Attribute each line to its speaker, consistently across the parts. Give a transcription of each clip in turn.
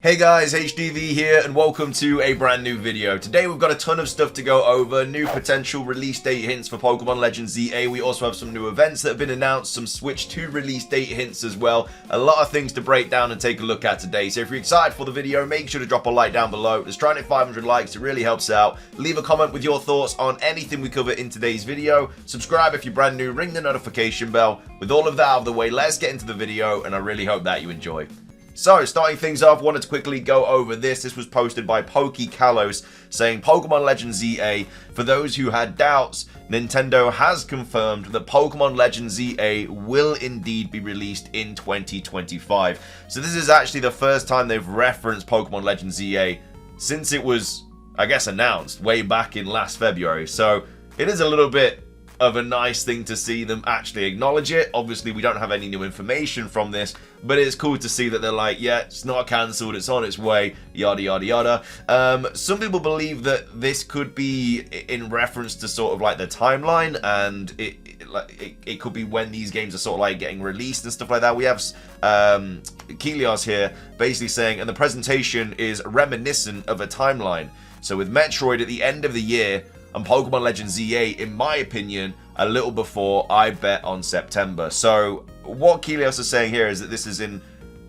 Speaker 1: Hey guys, HDV here and welcome to a brand new video. Today we've got a ton of stuff to go over, new potential release date hints for Pokémon Legends ZA. We also have some new events that have been announced, some Switch 2 release date hints as well. A lot of things to break down and take a look at today. So if you're excited for the video, make sure to drop a like down below. Let's try and hit 500 likes, it really helps out. Leave a comment with your thoughts on anything we cover in today's video. Subscribe if you're brand new, ring the notification bell. With all of that out of the way, let's get into the video and I really hope that you enjoy. So, starting things off, wanted to quickly go over this. This was posted by Kalos saying, Pokémon Legends ZA, for those who had doubts, Nintendo has confirmed that Pokémon Legends ZA will indeed be released in 2025. So this is actually the first time they've referenced Pokémon Legends ZA since it was, I guess, announced way back in last February. So it is a little bit of a nice thing to see them actually acknowledge it. Obviously, we don't have any new information from this, but it's cool to see that they're like, yeah, it's not cancelled, it's on its way, yada yada yada. Some people believe that this could be in reference to sort of like the timeline, and it could be when these games are sort of like getting released and stuff like that. We have Kalos here basically saying, and the presentation is reminiscent of a timeline. So with Metroid at the end of the year, and Pokémon Legends ZA, in my opinion, a little before, I bet on September. So what Kalos is saying here is that this is in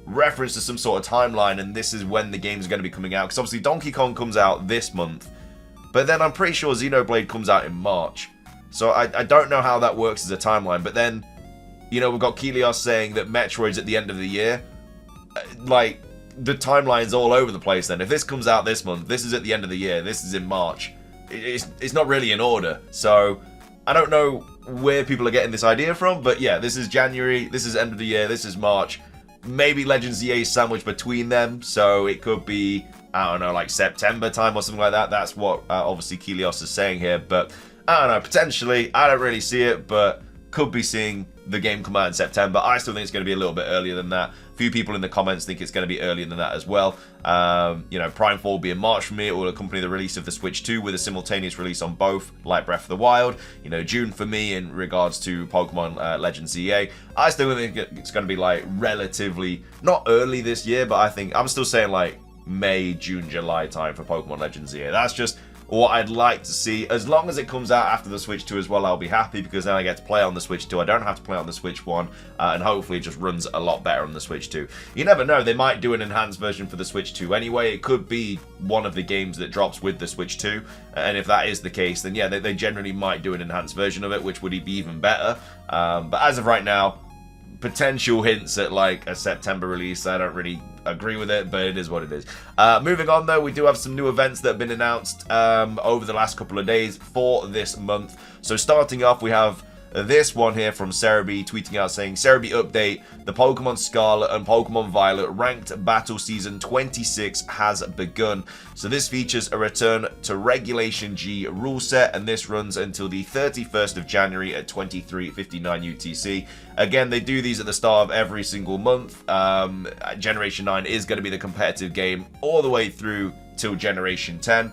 Speaker 1: reference to some sort of timeline, and this is when the game's going to be coming out. Because obviously Donkey Kong comes out this month, but then I'm pretty sure Xenoblade comes out in March. So I don't know how that works as a timeline. But then, you know, we've got Kalos saying that Metroid's at the end of the year. Like, the timeline's all over the place then. If this comes out this month, this is at the end of the year, this is in March. It's not really in order, so I don't know where people are getting this idea from, but yeah, this is January, this is end of the year, this is March. Maybe Legends ZA is sandwiched between them, so it could be, I don't know, like September time or something like that. That's what obviously Kalos is saying here, but I don't know, potentially, I don't really see it, but could be seeing the game come out in September. I still think it's going to be a little bit earlier than that. A few people in the comments think it's going to be earlier than that as well. You know, Prime 4 will be in March for me. It will accompany the release of the Switch 2 with a simultaneous release on both, like Breath of the Wild. You know, June for me in regards to Pokemon Legends ZA. I still think it's going to be like relatively, not early this year, but I think, I'm still saying like May, June, July time for Pokemon Legends ZA. That's just what I'd like to see. As long as it comes out after the Switch 2 as well, I'll be happy, because then I get to play on the Switch 2. I don't have to play on the Switch 1, and hopefully it just runs a lot better on the Switch 2. You never know, they might do an enhanced version for the Switch 2 anyway. It could be one of the games that drops with the Switch 2, and if that is the case, then yeah, they generally might do an enhanced version of it, which would be even better. But as of right now, potential hints at like a September release. I don't really agree with it, but it is what it is. Moving on though, we do have some new events that have been announced over the last couple of days for this month. So starting off, we have this one here from Cerebi tweeting out saying, Cerebi update, the Pokemon Scarlet and Pokemon Violet ranked battle season 26 has begun. So this features a return to Regulation G rule set, and this runs until the 31st of January at 23:59 UTC. Again, they do these at the start of every single month. Generation 9 is going to be the competitive game all the way through till Generation 10.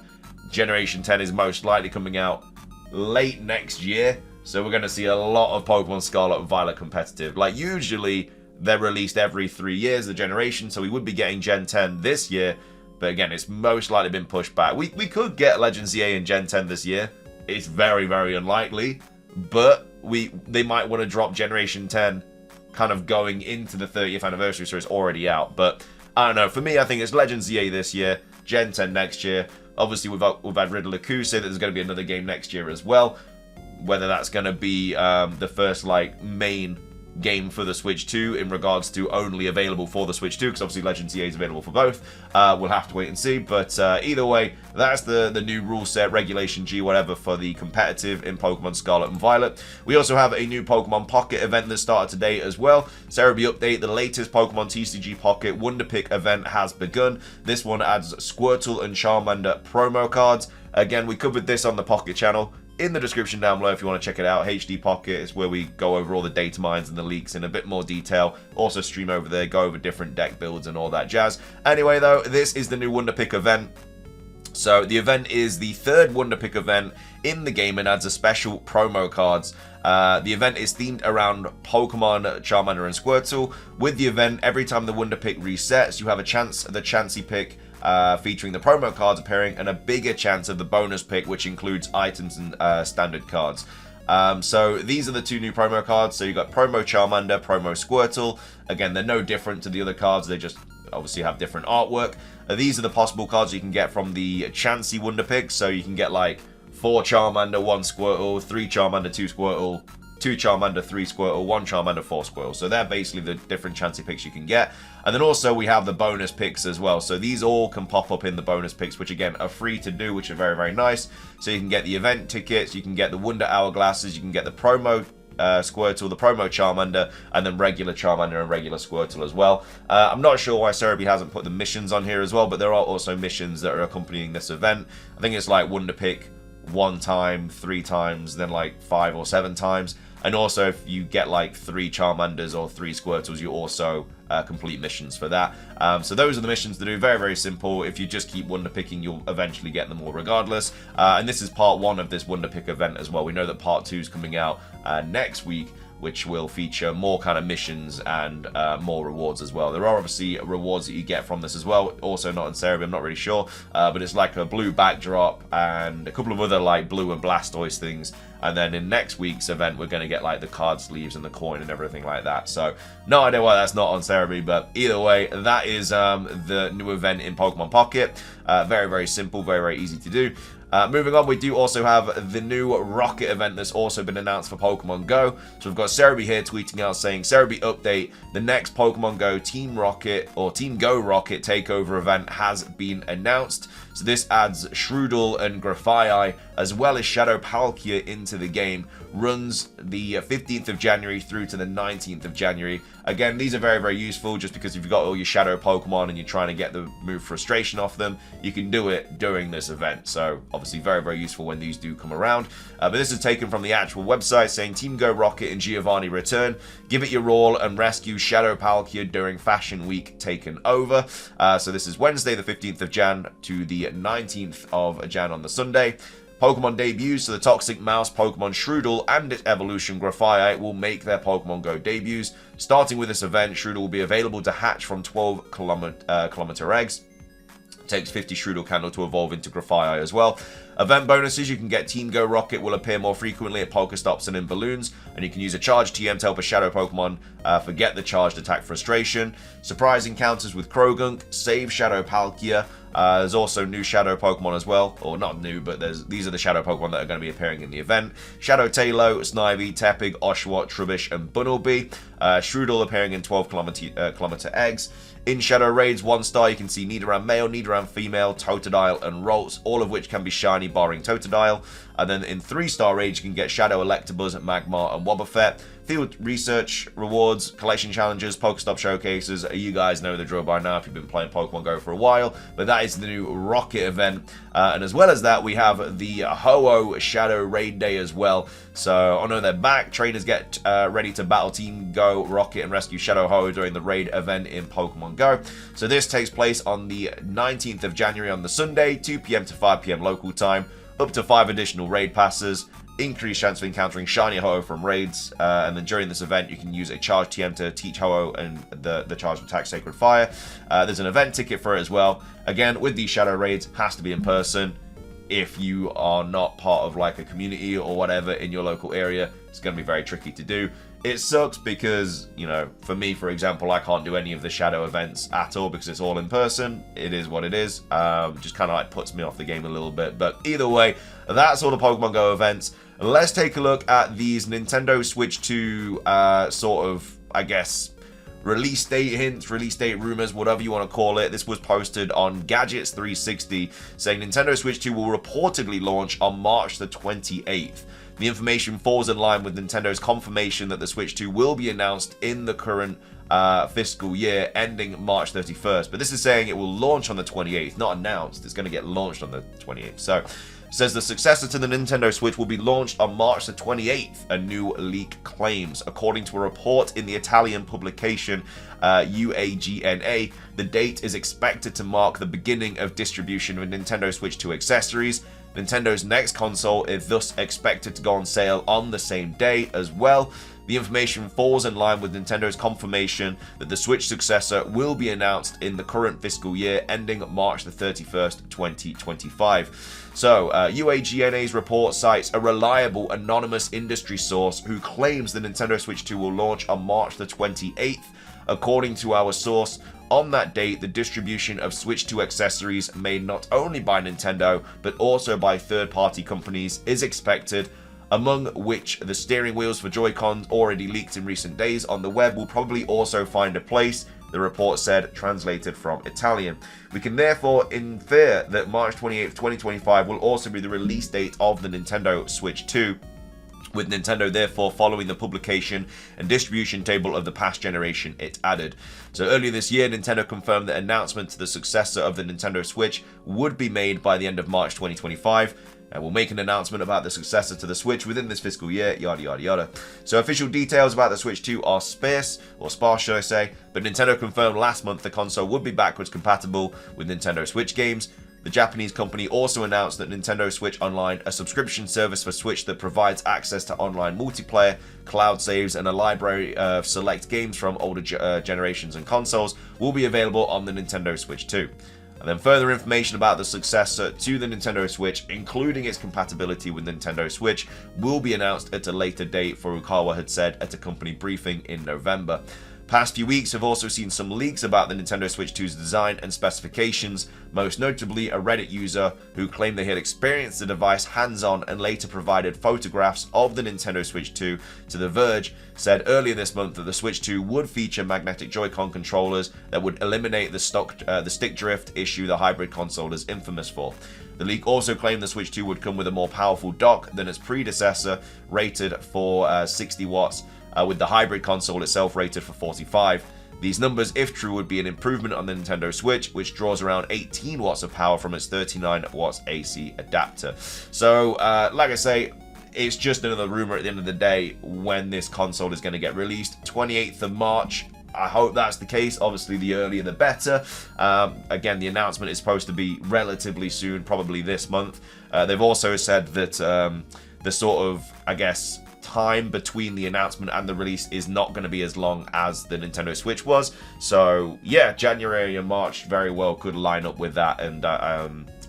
Speaker 1: Generation 10 is most likely coming out late next year. So we're going to see a lot of Pokemon Scarlet and Violet competitive. Like, usually they're released every 3 years, the generation, so we would be getting Gen 10 this year. But again, it's most likely been pushed back. We could get Legends ZA in Gen 10 this year. It's very, very unlikely. But they might want to drop Generation 10 kind of going into the 30th anniversary, so it's already out. But I don't know. For me, I think it's Legends ZA this year, Gen 10 next year. Obviously, we've had Riddler-Ku say that there's going to be another game next year as well. Whether that's going to be the first like main game for the Switch 2 in regards to only available for the Switch 2, because obviously Legends ZA is available for both. We'll have to wait and see, but either way, that's the new rule set, Regulation G, whatever, for the competitive in Pokemon Scarlet and Violet. We also have a new Pokemon Pocket event that started today as well. Cerebi update, the latest Pokemon TCG Pocket Wonder Pick event has begun. This one adds Squirtle and Charmander promo cards. Again, we covered this on the Pocket channel. In the description down below if you want to check it out. HD Pocket is where we go over all the data mines and the leaks in a bit more detail. Also stream over there, go over different deck builds and all that jazz. Anyway though, this is the new Wonder Pick event. So the event is the third Wonder Pick event in the game and adds a special promo cards. The event is themed around Pokemon Charmander and Squirtle. With the event, every time the Wonder Pick resets, you have a chance of the Chansey Pick featuring the promo cards appearing, and a bigger chance of the bonus pick, which includes items and standard cards. So these are the two new promo cards. So you've got Promo Charmander, Promo Squirtle. Again, they're no different to the other cards. They just obviously have different artwork. These are the possible cards you can get from the Chansey Wonder Pick. So you can get like 4 Charmander, 1 Squirtle, 3 Charmander, 2 Squirtle, 2 Charmander, 3 Squirtle, 1 Charmander, 4 Squirtle. So they're basically the different Chansey picks you can get. And then also we have the bonus picks as well. So these all can pop up in the bonus picks, which again are free to do, which are very, very nice. So you can get the event tickets, you can get the Wonder Hourglasses, you can get the promo Squirtle, the promo Charmander, and then regular Charmander and regular Squirtle as well. I'm not sure why Cerebi hasn't put the missions on here as well, but there are also missions that are accompanying this event. I think it's like Wonder Pick 1 time, 3 times, then like 5 or 7 times. And also if you get like 3 Charmanders or 3 Squirtles, you also complete missions for that. So those are the missions to do. Very, very simple. If you just keep Wonder Picking, you'll eventually get them all regardless. And this is part 1 of this Wonder Pick event as well. We know that part 2 is coming out next week, which will feature more kind of missions and more rewards as well. There are obviously rewards that you get from this as well. Also not in Cerebi, I'm not really sure. But it's like a blue backdrop and a couple of other like blue and Blastoise things. And then in next week's event, we're going to get like the card sleeves and the coin and everything like that. So no idea why that's not on Cerebi, but either way, that is the new event in Pokemon Pocket. Very, very simple, very, very easy to do. Moving on, we do also have the new Rocket event that's also been announced for Pokemon GO. So we've got Cerebi here tweeting out saying, Cerebi update, the next Pokemon GO Team Rocket or Team GO Rocket takeover event has been announced. So this adds Shroodle and Grafaiai as well as Shadow Palkia into the game. Runs the 15th of January through to the 19th of January. Again, these are very, very useful just because if you've got all your Shadow Pokemon and you're trying to get the move Frustration off them, you can do it during this event. So obviously very, very useful when these do come around. But this is taken from the actual website saying Team GO Rocket and Giovanni return. Give it your all and rescue Shadow Palkia during Fashion Week taken over. So this is Wednesday the 15th of Jan to the 19th of Jan on the Sunday. Pokemon debuts, so the Toxic Mouse Pokemon Shroodle and its evolution Grafaiai will make their Pokemon GO debuts. Starting with this event, Shroodle will be available to hatch from 12 kilometer eggs. It takes 50 Shroodle Candle to evolve into Grafaiai as well. Event bonuses, you can get Team GO Rocket will appear more frequently at Pokestops and in balloons, and you can use a Charge TM to help a Shadow Pokemon forget the charged attack Frustration. Surprise encounters with Krogunk, save Shadow Palkia. There's also new Shadow Pokemon as well, or not new, but these are the Shadow Pokemon that are going to be appearing in the event. Shadow Taillow, Snivy, Tepig, Oshawott, Trubbish, and Bunnelby. Shroodle appearing in 12 kilometer eggs. In Shadow Raids, 1-star, you can see Nidoran Male, Nidoran Female, Totodile, and Ralts, all of which can be shiny, barring Totodile. And then in 3-star raids, you can get Shadow Electabuzz, Magmar, and Wobbuffet. Field research, rewards, collection challenges, Pokestop showcases. You guys know the drill by now if you've been playing Pokemon GO for a while. But that is the new Rocket event. And as well as that, we have the Ho-Oh Shadow Raid Day as well. So, I know they're back. Trainers get ready to battle Team GO Rocket and rescue Shadow Ho-Oh during the raid event in Pokemon GO. So this takes place on the 19th of January on the Sunday, 2 PM to 5 PM local time. Up to 5 additional raid passes. Increased chance of encountering shiny Ho-Oh from raids, and then during this event you can use a Charge TM to teach Ho-Oh and the charged attack Sacred Fire. There's an event ticket for it as well. Again, with these Shadow Raids, has to be in person. If you are not part of like a community or whatever in your local area, it's going to be very tricky to do. It sucks because, you know, for me, for example, I can't do any of the Shadow events at all because it's all in person. It is what it is. Just kind of like puts me off the game a little bit. But either way, that's all the Pokemon GO events. Let's take a look at these Nintendo Switch 2 sort of, I guess, release date hints, release date rumors, whatever you want to call it. This was posted on Gadgets 360 saying Nintendo Switch 2 will reportedly launch on March the 28th. The information falls in line with Nintendo's confirmation that the Switch 2 will be announced in the current fiscal year ending March 31st. But this is saying it will launch on the 28th, not announced. It's going to get launched on the 28th. So it says the successor to the Nintendo Switch will be launched on March the 28th, a new leak claims. According to a report in the Italian publication UAGNA, the date is expected to mark the beginning of distribution of Nintendo Switch 2 accessories. Nintendo's next console is thus expected to go on sale on the same day as well. The information falls in line with Nintendo's confirmation that the Switch successor will be announced in the current fiscal year ending March the 31st, 2025. So, UAGNA's report cites a reliable anonymous industry source who claims the Nintendo Switch 2 will launch on March the 28th. According to our source, on that date, the distribution of Switch 2 accessories made not only by Nintendo, but also by third-party companies is expected, among which the steering wheels for Joy-Cons already leaked in recent days on the web will probably also find a place, the report said, translated from Italian. We can therefore infer that March 28th, 2025 will also be the release date of the Nintendo Switch 2, with Nintendo therefore following the publication and distribution table of the past generation, it added. So earlier this year, Nintendo confirmed that announcement to the successor of the Nintendo Switch would be made by the end of March 2025. And we'll make an announcement about the successor to the Switch within this fiscal year, yada yada yada. So official details about the Switch 2 are sparse should I say, but Nintendo confirmed last month the console would be backwards compatible with Nintendo Switch games. The Japanese company also announced that Nintendo Switch Online, a subscription service for Switch that provides access to online multiplayer, cloud saves, and a library of select games from older generations and consoles, will be available on the Nintendo Switch 2. And then further information about the successor to the Nintendo Switch, including its compatibility with Nintendo Switch, will be announced at a later date, Furukawa had said at a company briefing in November. Past few weeks have also seen some leaks about the Nintendo Switch 2's design and specifications, most notably a Reddit user who claimed they had experienced the device hands-on and later provided photographs of the Nintendo Switch 2 to The Verge, said earlier this month that the Switch 2 would feature magnetic Joy-Con controllers that would eliminate the stick drift issue the hybrid console is infamous for. The leak also claimed the Switch 2 would come with a more powerful dock than its predecessor, rated for 60 watts, with the hybrid console itself rated for 45. These numbers, if true, would be an improvement on the Nintendo Switch, which draws around 18 watts of power from its 39 watts AC adapter. So, like I say, it's just another rumor at the end of the day when this console is going to get released. 28th of March. I hope that's the case. Obviously, the earlier the better. Again, the announcement is supposed to be relatively soon, probably this month. They've also said that the sort of, I guess, time between the announcement and the release is not going to be as long as the Nintendo Switch was. So, yeah, January and March very well could line up with that, and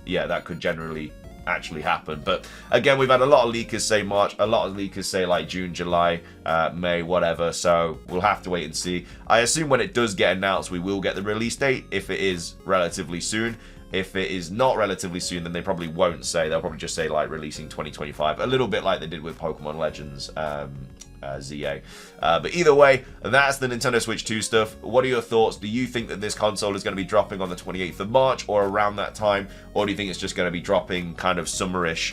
Speaker 1: yeah, that could generally actually happen. But again, we've had a lot of leakers say March, a lot of leakers say like June, July, May, whatever, so we'll have to wait and see. I assume when it does get announced, we will get the release date if it is relatively soon. If it is not relatively soon, then they probably won't say. They'll probably just say like releasing 2025, a little bit like they did with Pokémon Legends ZA. But either way, that's the Nintendo Switch 2 stuff. What are your thoughts? Do you think that this console is going to be dropping on the 28th of March or around that time? Or do you think it's just going to be dropping kind of summerish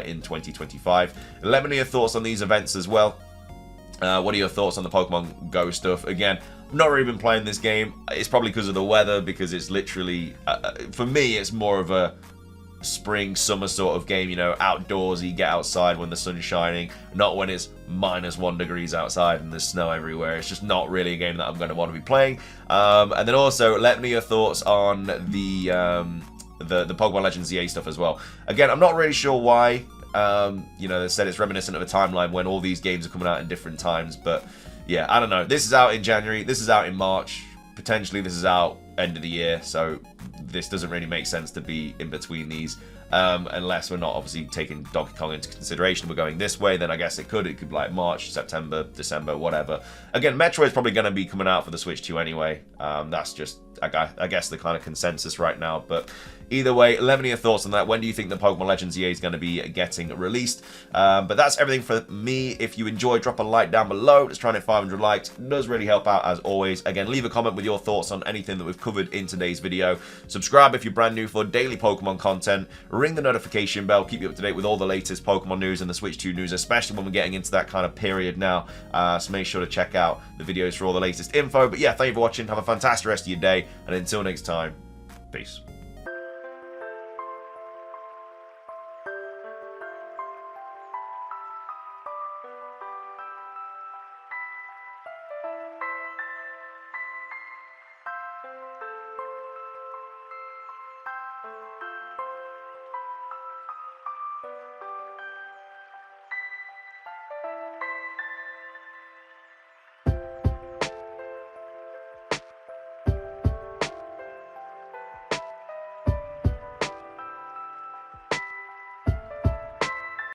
Speaker 1: in 2025? Let me know your thoughts on these events as well. What are your thoughts on the Pokemon GO stuff? Again, I've not really been playing this game. It's probably because of the weather, because it's literally, for me, it's more of a spring, summer sort of game, you know, outdoorsy, get outside when the sun's shining, not when it's -1 degrees outside and there's snow everywhere. It's just not really a game that I'm going to want to be playing. And then also, let me know your thoughts on the Pokémon Legends ZA stuff as well. Again, I'm not really sure why. You know, they said it's reminiscent of a timeline when all these games are coming out in different times, but yeah, I don't know. This is out in January, this is out in March, potentially this is out end of the year, so this doesn't really make sense to be in between these, unless we're not obviously taking Donkey Kong into consideration. We're going this way, then I guess it could be like March, September, December, whatever. Again, Metroid is probably going to be coming out for the Switch 2 anyway. That's just, I guess, the kind of consensus right now, but either way, let me know your thoughts on that. When do you think the Pokemon Legends EA is going to be getting released? But that's everything for me. If you enjoyed, drop a like down below. Let's try and hit 500 likes. It does really help out as always. Again, leave a comment with your thoughts on anything that we've covered in today's video. Subscribe if you're brand new for daily Pokemon content. Ring the notification bell. Keep you up to date with all the latest Pokemon news and the Switch 2 news, especially when we're getting into that kind of period now. So make sure to check out the videos for all the latest info. But yeah, thank you for watching. Have a fantastic rest of your day. And until next time, peace.